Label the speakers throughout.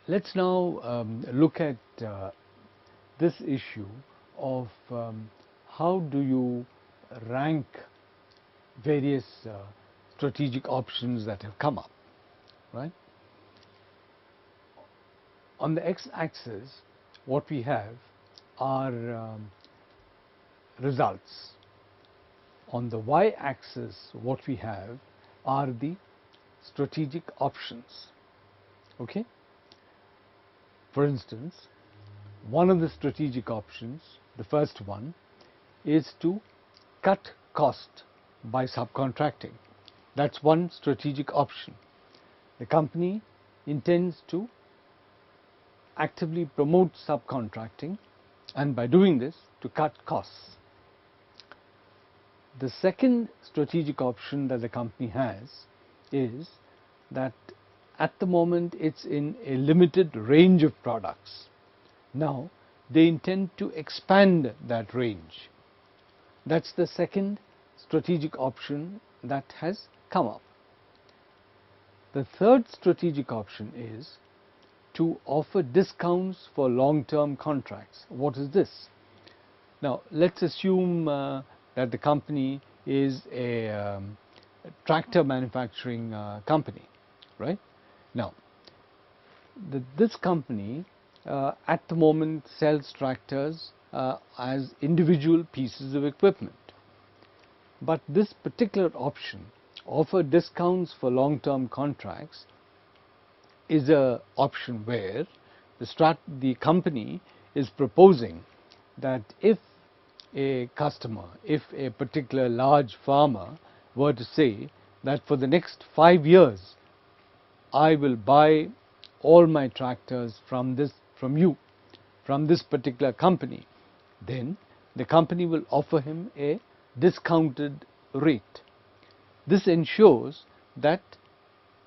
Speaker 1: Let's now look at this issue of how do you rank various strategic options that have come up, right? On the x-axis, what we have are results. On the y-axis, what we have are the strategic options. Okay? For instance, one of the strategic options, the first one, is to cut cost by subcontracting. That's one strategic option. The company intends to actively promote subcontracting, and by doing this, to cut costs. The second strategic option that the company has is that at the moment it's in a limited range of products. Now they intend to expand that range. That's the second strategic option that has come up. The third strategic option is to offer discounts for long-term contracts. What is this? Now let's assume that the company is a tractor manufacturing company, right? Now, this company at the moment sells tractors as individual pieces of equipment. But this particular option, offer discounts for long-term contracts, is an option where the company is proposing that if a customer, if a particular large farmer were to say that for the next 5 years I will buy all my tractors from you, from this particular company, then the company will offer him a discounted rate. This ensures that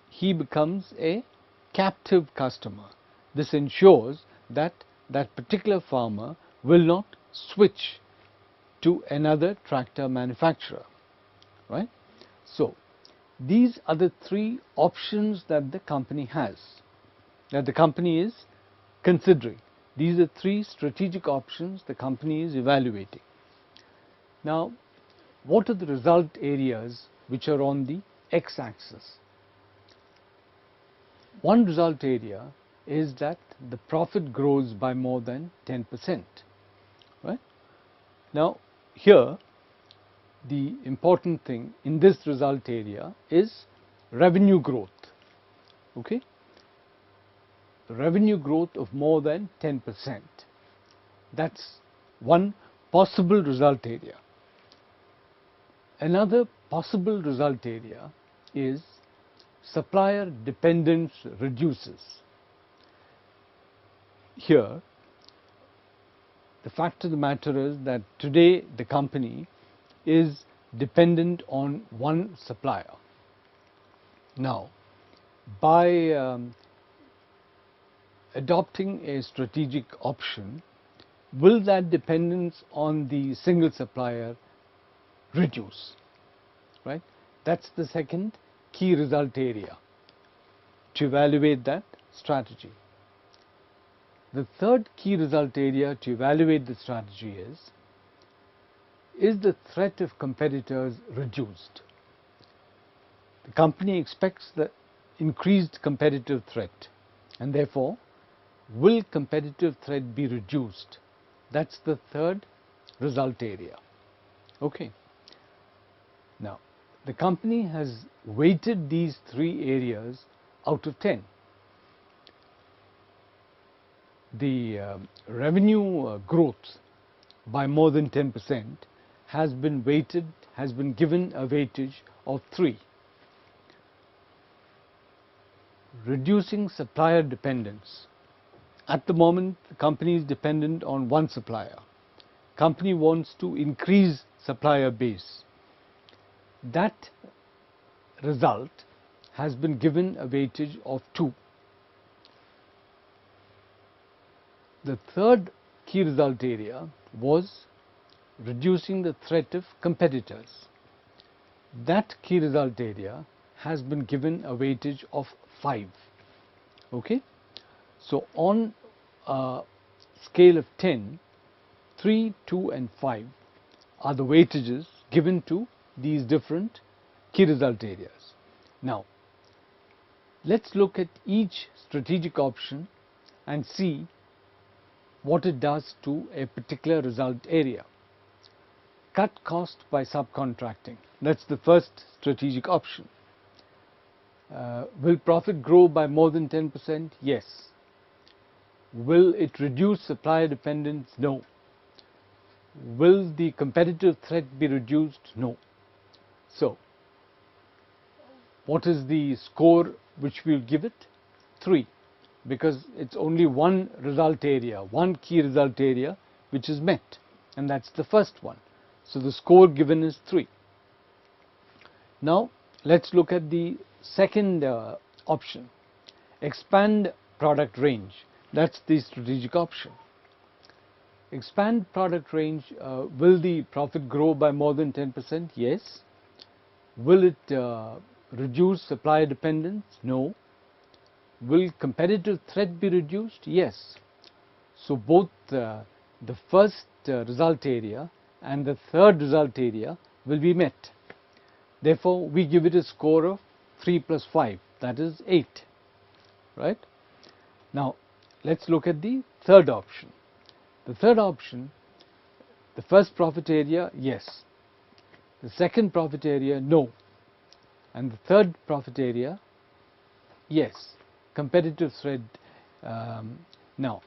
Speaker 1: he becomes a captive customer. This ensures that that particular farmer will not switch to another tractor manufacturer, right? So these are the three options that the company has, that the company is considering. These are three strategic options the company is evaluating. Now, what are the result areas which are on the x-axis? One result area is that the profit grows by more than 10%, right? Now, here the important thing in this result area is revenue growth. Okay? Revenue growth of more than 10%. That's one possible result area. Another possible result area is supplier dependence reduces. Here, the fact of the matter is that today the company is dependent on one supplier. Now, by adopting a strategic option, will that dependence on the single supplier reduce? Right? That's the second key result area to evaluate that strategy. The third key result area to evaluate the strategy is the threat of competitors reduced? The company expects the increased competitive threat, and therefore will competitive threat be reduced? That's the third result area. Okay. Now, the company has weighted these three areas out of 10. The revenue growth by more than 10% has been given a weightage of 3. Reducing supplier dependence. At the moment, the company is dependent on one supplier. Company wants to increase supplier base. That result has been given a weightage of 2. The third key result area was reducing the threat of competitors. That key result area has been given a weightage of 5. Okay? So on a scale of 10, 3, 2 and 5 are the weightages given to these different key result areas. Now let's look at each strategic option and see what it does to a particular result area. Cut cost by subcontracting, that's the first strategic option. Will profit grow by more than 10%? Yes. Will it reduce supplier dependence? No. Will the competitive threat be reduced? No. So what is the score which we'll give it? 3, because it's only one result area, one key result area which is met, and that's the first one. So the score given is 3. Now let's look at the second option, expand product range. That's the strategic option. Expand product range, will the profit grow by more than 10%? Yes. Will it reduce supplier dependence? No. Will competitive threat be reduced? Yes. So both the first result area and the third result area will be met. Therefore we give it a score of 3 plus 5, that is 8, right? Now let's look at the third option. The third option, the first profit area, yes. The second profit area, no. And the third profit area, yes. Competitive threat. Now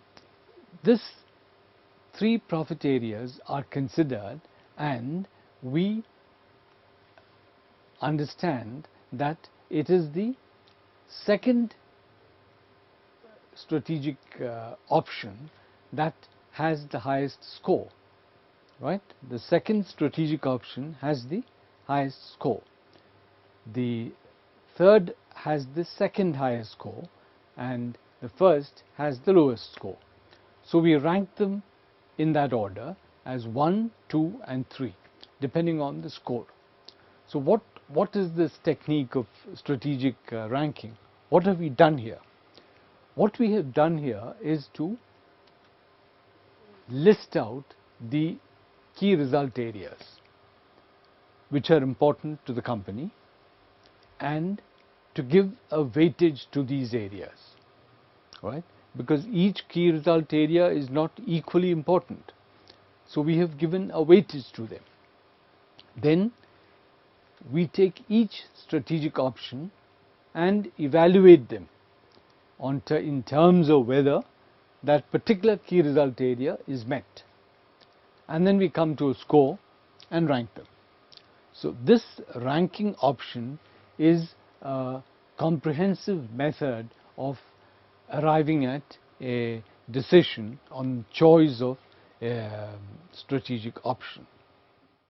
Speaker 1: this 3 profit areas are considered, and we understand that it is the second strategic option that has the highest score, right? The second strategic option has the highest score. The third has the second highest score, and the first has the lowest score. So we rank them in that order as 1, 2 and 3 depending on the score. So what is this technique of strategic ranking? What have we done here? What we have done here is to list out the key result areas which are important to the company and to give a weightage to these areas, right? Because each key result area is not equally important. So we have given a weightage to them. Then we take each strategic option and evaluate them in terms of whether that particular key result area is met. And then we come to a score and rank them. So this ranking option is a comprehensive method of arriving at a decision on choice of a strategic option.